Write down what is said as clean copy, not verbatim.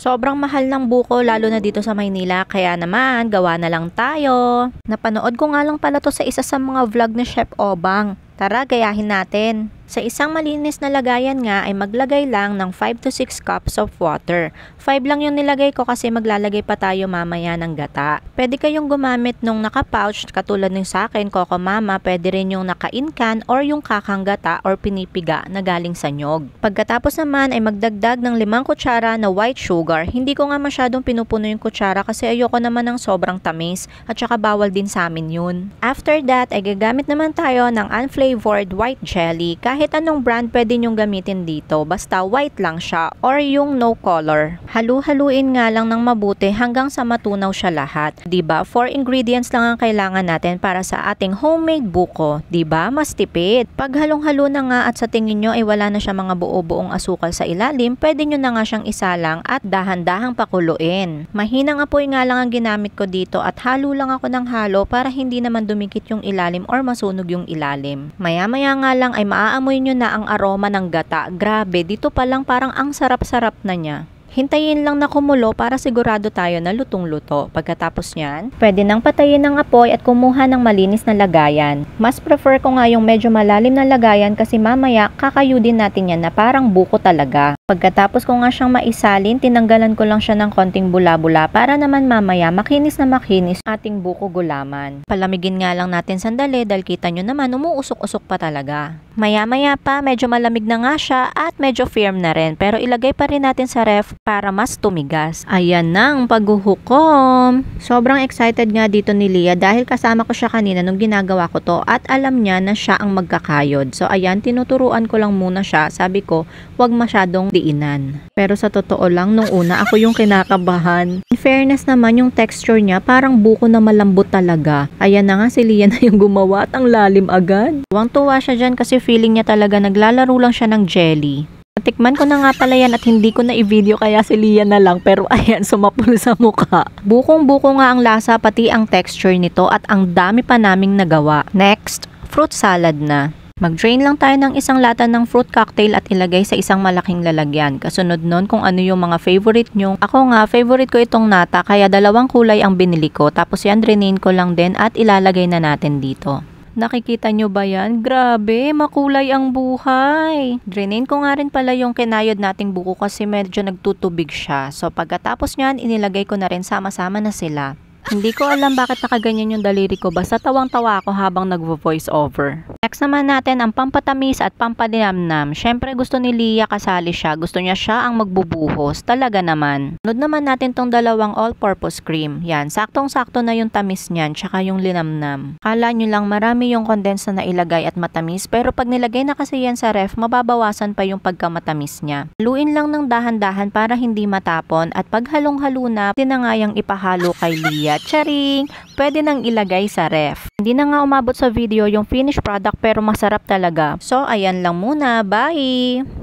Sobrang mahal ng buko lalo na dito sa Maynila, kaya naman gawa na lang tayo. Napanood ko nga lang pala to sa isa sa mga vlog ni Chef Obang. Tara, gayahin natin. Sa isang malinis na lagayan nga ay maglagay lang ng 5 to 6 cups of water. 5 lang yung nilagay ko kasi maglalagay pa tayo mamaya ng gata. Pwede kayong gumamit nung naka-pouch katulad ng sa akin, Coco Mama. Pwede rin yung naka-incan or yung kakang gata or pinipiga na galing sa nyog. Pagkatapos naman ay magdagdag ng 5 kutsara na white sugar. Hindi ko nga masyadong pinupuno yung kutsara kasi ayoko naman ng sobrang tamis at saka bawal din sa amin yun. After that ay gagamit naman tayo ng unflavored white jelly. Kahit anong brand pwede nyong gamitin dito, basta white lang siya or yung no color. Halu-haluin nga lang ng mabuti hanggang sa matunaw siya lahat. Diba? 4 ingredients lang ang kailangan natin para sa ating homemade buko. Diba? Mas tipid. Pag halong-halo na nga at sa tingin nyo ay wala na siya mga buo-buong asukal sa ilalim, pwede nyo na nga siyang isalang at dahan-dahang pakuluin. Mahinang apoy nga lang ang ginamit ko dito at halo lang ako ng halo para hindi naman dumikit yung ilalim or masunog yung ilalim. Maya-maya nga lang ay maaamoy nyo na ang aroma ng gata. Grabe, dito pa lang parang ang sarap-sarap na niya. Hintayin lang na kumulo para sigurado tayo na lutong-luto. Pagkatapos niyan, pwede nang patayin ng apoy at kumuha ng malinis na lagayan. Mas prefer ko nga yung medyo malalim na lagayan kasi mamaya kakayudin natin yan na parang buko talaga. Pagkatapos ko nga siyang maisalin, tinanggalan ko lang siya ng konting bula-bula para naman mamaya makinis na makinis ating buko gulaman. Palamigin nga lang natin sandali dahil kita nyo naman umuusok-usok pa talaga. Maya-maya pa, medyo malamig na nga siya at medyo firm na rin. Pero ilagay pa rin natin sa ref para mas tumigas. Ayan na ang paghuhukom. Sobrang excited nga dito ni Leah dahil kasama ko siya kanina nung ginagawa ko to at alam niya na siya ang magkakayod. So ayan, tinuturuan ko lang muna siya. Sabi ko, wag masyadong diinan. Pero sa totoo lang, nung una ako yung kinakabahan. In fairness naman, yung texture niya parang buko na malambot talaga. Ayan na nga, si Leah na yung gumawa at ang lalim agad. Tuwang-tuwa siya dyan kasi feeling niya talaga naglalaro lang siya ng jelly. Natikman ko na nga pala yan at hindi ko na i-video kaya si Leah na lang pero ayan, sumapul sa mukha. Bukong-buko nga ang lasa pati ang texture nito at ang dami pa naming nagawa. Next, fruit salad na. Mag-drain lang tayo ng isang lata ng fruit cocktail at ilagay sa isang malaking lalagyan. Kasunod nun kung ano yung mga favorite nyo. Ako nga, favorite ko itong nata kaya 2 kulay ang binili ko. Tapos yan, drainin ko lang din at ilalagay na natin dito. Nakikita nyo ba yan? Grabe, makulay ang buhay. Drainin ko nga rin pala yung kinayod nating buko kasi medyo nagtutubig siya. So pagkatapos nyan, inilagay ko na rin sama-sama na sila. Hindi ko alam bakit nakaganyan yung daliri ko, basta tawang-tawa ako habang nagvo-voice over. Next naman natin ang pampatamis at pampalinamnam. Syempre gusto ni Leah kasali siya, gusto niya siya ang magbubuhos, talaga naman. Sunod naman natin tong 2 all-purpose cream. Yan, saktong-sakto na yung tamis niyan, tsaka yung linamnam. Kala nyo lang marami yung condense na nailagay at matamis, pero pag nilagay na kasi yan sa ref, mababawasan pa yung pagkamatamis niya. Haluin lang ng dahan-dahan para hindi matapon at pag halong-halo na, tinangayang ipahalo kay Leah. Charing! Pwede nang ilagay sa ref. Hindi na nga umabot sa video yung finished product pero masarap talaga. So, ayan lang muna. Bye!